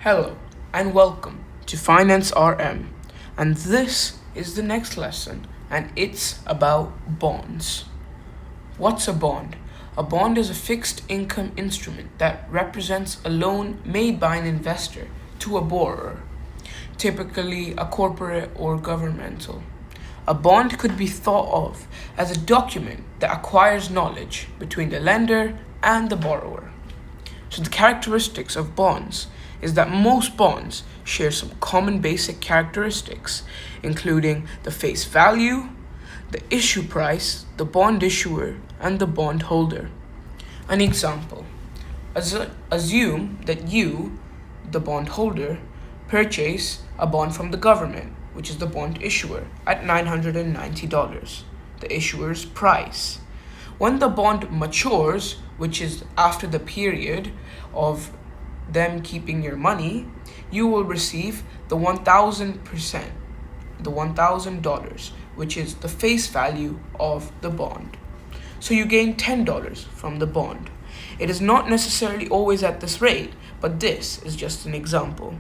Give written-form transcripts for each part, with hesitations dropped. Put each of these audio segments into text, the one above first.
Hello and welcome to Finance RM. And this is the next lesson, and it's about bonds. What's a bond? A bond is a fixed income instrument that represents a loan made by an investor to a borrower, typically a corporate or governmental. A bond could be thought of as a document that acquires knowledge between the lender and the borrower. So, the characteristics of bonds is that most bonds share some common basic characteristics, including the face value, the issue price, the bond issuer, and the bond holder. An example: assume that you, the bond holder, purchase a bond from the government, which is the bond issuer, at $990, the issuer's price. When the bond matures, which is after the period of them keeping your money, you will receive the 1000%, the $1,000, which is the face value of the bond. So you gain $10 from the bond. It is not necessarily always at this rate, but this is just an example.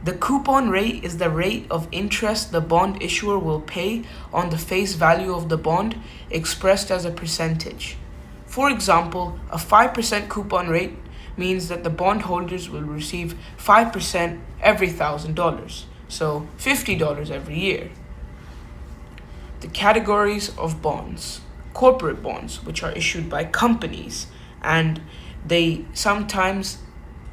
The coupon rate is the rate of interest the bond issuer will pay on the face value of the bond expressed as a percentage. For example, a 5% coupon rate means that the bondholders will receive 5% every $1,000, so $50 every year. The categories of bonds: corporate bonds, which are issued by companies, and they sometimes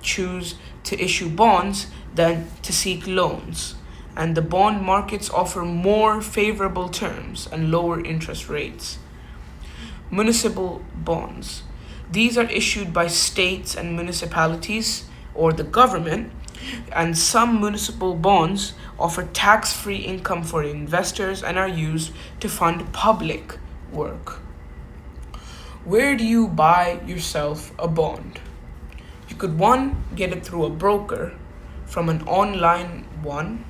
choose to issue bonds than to seek loans, and the bond markets offer more favorable terms and lower interest rates. Municipal bonds. These are issued by states and municipalities or the government, and some municipal bonds offer tax-free income for investors and are used to fund public work. Where do you buy yourself a bond? You could, one, get it through a broker, from an online one,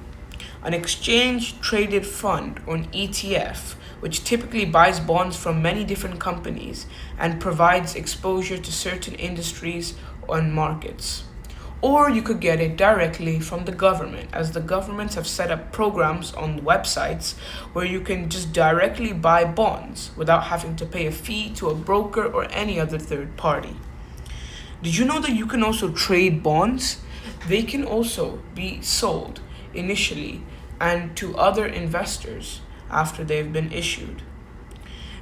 an exchange traded fund or an ETF, which typically buys bonds from many different companies and provides exposure to certain industries and markets. Or you could get it directly from the government, as the governments have set up programs on websites where you can just directly buy bonds without having to pay a fee to a broker or any other third party. Did you know that you can also trade bonds? They can also be sold initially and to other investors after they've been issued.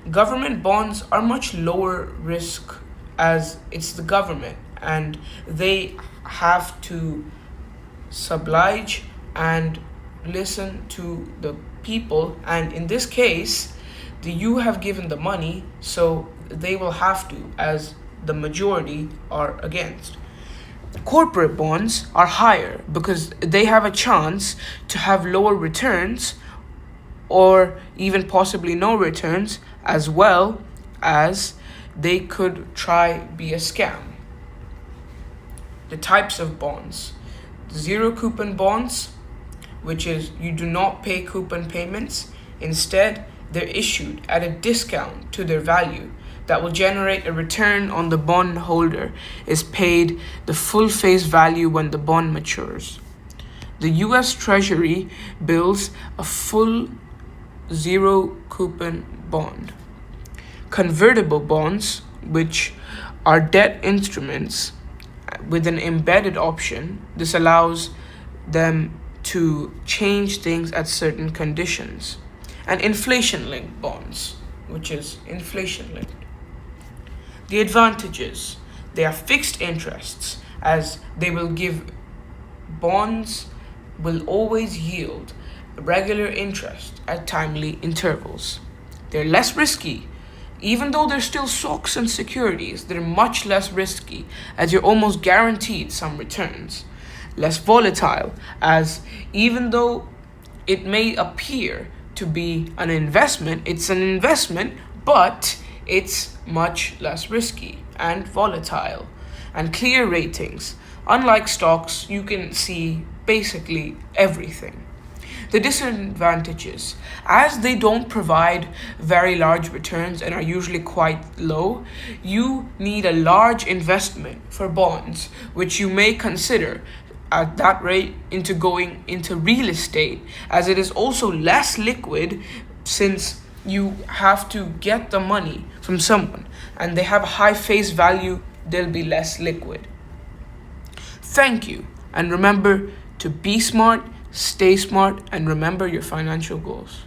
Government bonds are much lower risk, as it's the government and they have to oblige and listen to the people, and in this case you have given the money, so they will have to, as the majority are against. Corporate bonds are higher because they have a chance to have lower returns or even possibly no returns, as well as they could try be a scam. The types of bonds: zero coupon bonds, which is you do not pay coupon payments. Instead, they're issued at a discount to their value that will generate a return on the bond holder is paid the full face value when the bond matures. The US Treasury bills a full zero coupon bond. Convertible bonds, which are debt instruments with an embedded option, this allows them to change things at certain conditions. And inflation linked bonds, which is inflation linked. The advantages: they are fixed interests, as they will give bonds will always yield regular interest at timely intervals. They're less risky. Even though they're still stocks and securities, they're much less risky, as you're almost guaranteed some returns. Less volatile, as even though it may appear to be an investment, it's an investment, but it's much less risky and volatile. And clear ratings. Unlike stocks, you can see basically everything. The disadvantages: as they don't provide very large returns and are usually quite low, you need a large investment for bonds, which you may consider at that rate into going into real estate, as it is also less liquid since you have to get the money from someone and they have a high face value, they'll be less liquid. Thank you, and remember to be smart, stay smart, and remember your financial goals.